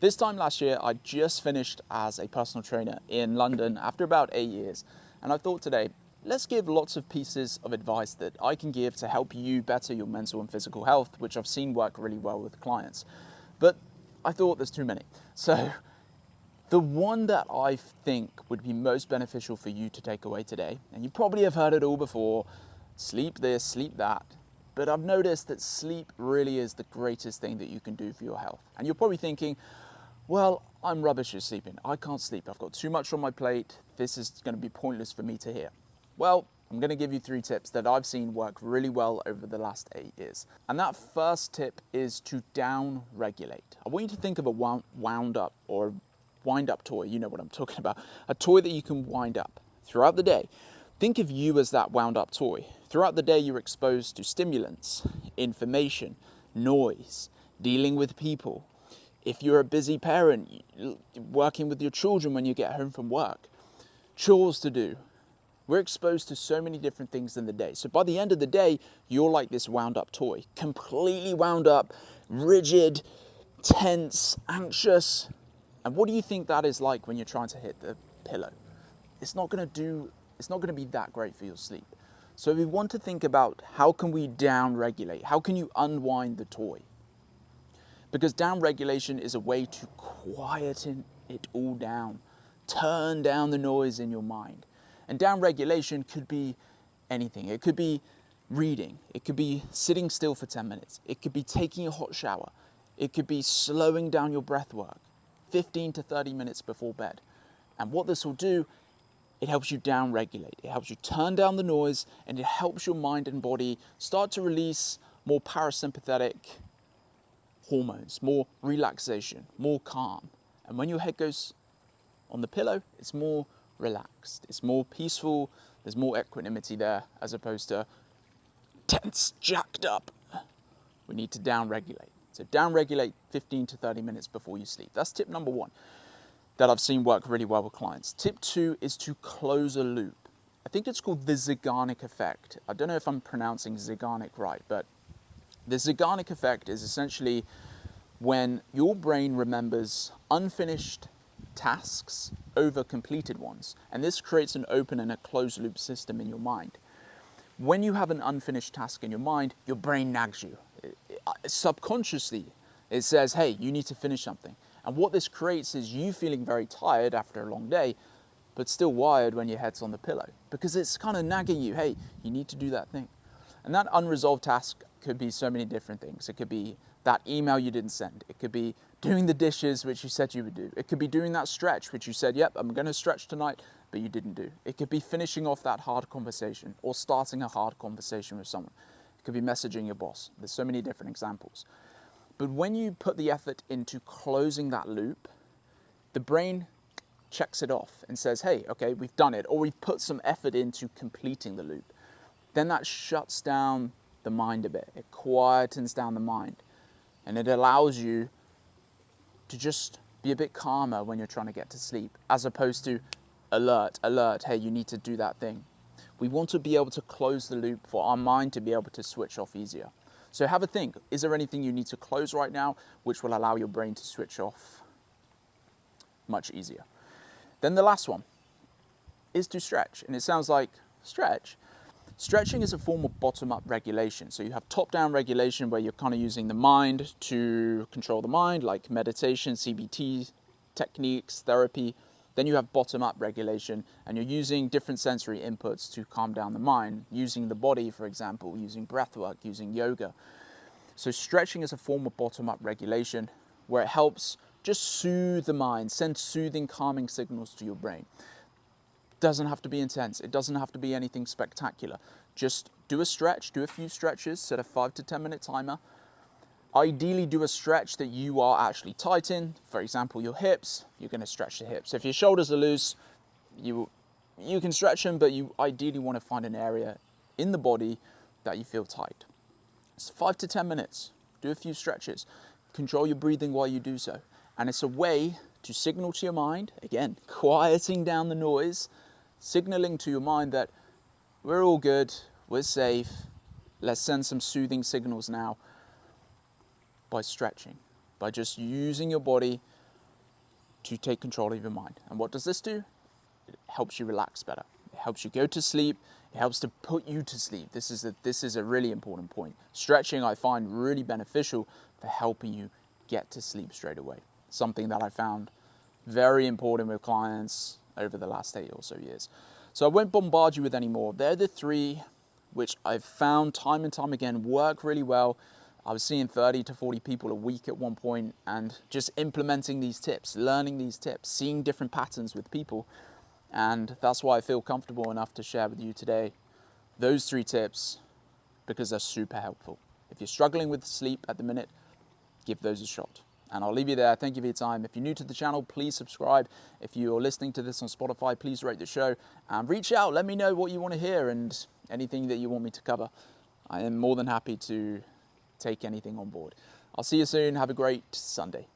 This time last year, I just finished as a personal trainer in London after about 8 years. And I thought today, let's give lots of pieces of advice that I can give to help you better your mental and physical health, which I've seen work really well with clients. But I thought there's too many. So the one that I think would be most beneficial for you to take away today, and you probably have heard it all before, sleep this, sleep that, but I've noticed that sleep really is the greatest thing that you can do for your health. And you're probably thinking, well, I'm rubbish at sleeping. I can't sleep. I've got too much on my plate. This is going to be pointless for me to hear. Well, I'm going to give you 3 tips that I've seen work really well over the last 8 years. And that first tip is to down-regulate. I want you to think of a wound up or wind-up toy. You know what I'm talking about. A toy that you can wind up throughout the day. Think of you as that wound-up toy. Throughout the day, you're exposed to stimulants, information, noise, dealing with people. If you're a busy parent, working with your children when you get home from work, chores to do. We're exposed to so many different things in the day. So by the end of the day, you're like this wound up toy, completely wound up, rigid, tense, anxious. And what do you think that is like when you're trying to hit the pillow? It's not going to be that great for your sleep. So we want to think about how can we down regulate? How can you unwind the toy? Because down-regulation is a way to quieten it all down, turn down the noise in your mind. And down-regulation could be anything. It could be reading. It could be sitting still for 10 minutes. It could be taking a hot shower. It could be slowing down your breath work, 15 to 30 minutes before bed. And what this will do, it helps you down-regulate. It helps you turn down the noise, and it helps your mind and body start to release more parasympathetic hormones, more relaxation, more calm. And when your head goes on the pillow, it's more relaxed, it's more peaceful, there's more equanimity there as opposed to tense, jacked up. We need to down-regulate. So down-regulate 15 to 30 minutes before you sleep. That's tip number 1 that I've seen work really well with clients. Tip 2 is to close a loop. I think it's called the Zeigarnik effect. I don't know if I'm pronouncing Zeigarnik right, but the Zeigarnik effect is essentially when your brain remembers unfinished tasks over completed ones. And this creates an open and a closed loop system in your mind. When you have an unfinished task in your mind, your brain nags you. Subconsciously, it says, hey, you need to finish something. And what this creates is you feeling very tired after a long day, but still wired when your head's on the pillow. Because it's kind of nagging you, hey, you need to do that thing. And that unresolved task could be so many different things. It could be that email you didn't send. It could be doing the dishes, which you said you would do. It could be doing that stretch, which you said, yep, I'm going to stretch tonight, but you didn't do. It could be finishing off that hard conversation or starting a hard conversation with someone. It could be messaging your boss. There's so many different examples. But when you put the effort into closing that loop, the brain checks it off and says, hey, okay, we've done it, or we've put some effort into completing the loop. Then that shuts down the mind a bit. It quietens down the mind. And it allows you to just be a bit calmer when you're trying to get to sleep, as opposed to alert, hey, you need to do that thing. We want to be able to close the loop for our mind to be able to switch off easier. So have a think. Is there anything you need to close right now which will allow your brain to switch off much easier? Then the last one is to stretch. And it sounds like stretch. Stretching is a form of bottom-up regulation. So you have top-down regulation where you're kind of using the mind to control the mind, like meditation, CBT techniques, therapy. Then you have bottom-up regulation, and you're using different sensory inputs to calm down the mind, using the body, for example, using breath work, using yoga. So stretching is a form of bottom-up regulation where it helps just soothe the mind, send soothing, calming signals to your brain. Doesn't have to be intense. It doesn't have to be anything spectacular. Just do a stretch, do a few stretches, set a 5 to 10 minute timer. Ideally do a stretch that you are actually tight in. For example, your hips, you're going to stretch the hips. If your shoulders are loose, you can stretch them, but you ideally want to find an area in the body that you feel tight. It's 5 to 10 minutes. Do a few stretches. Control your breathing while you do so. And it's a way to signal to your mind, again, quieting down the noise, signaling to your mind that we're all good, we're safe, let's send some soothing signals now by stretching, by just using your body to take control of your mind. And what does this do? It helps you relax better. It helps you go to sleep. It helps to put you to sleep. This is a really important point. Stretching I find really beneficial for helping you get to sleep straight away. Something that I found very important with clients over the last 8 or so years. So I won't bombard you with any more. They're the 3 which I've found time and time again work really well. I was seeing 30 to 40 people a week at one point, and just implementing these tips, learning these tips, seeing different patterns with people. And that's why I feel comfortable enough to share with you today those 3 tips, because they're super helpful. If you're struggling with sleep at the minute, give those a shot. And I'll leave you there. Thank you for your time. If you're new to the channel, please subscribe. If you're listening to this on Spotify, please rate the show and reach out. Let me know what you want to hear and anything that you want me to cover. I am more than happy to take anything on board. I'll see you soon. Have a great Sunday.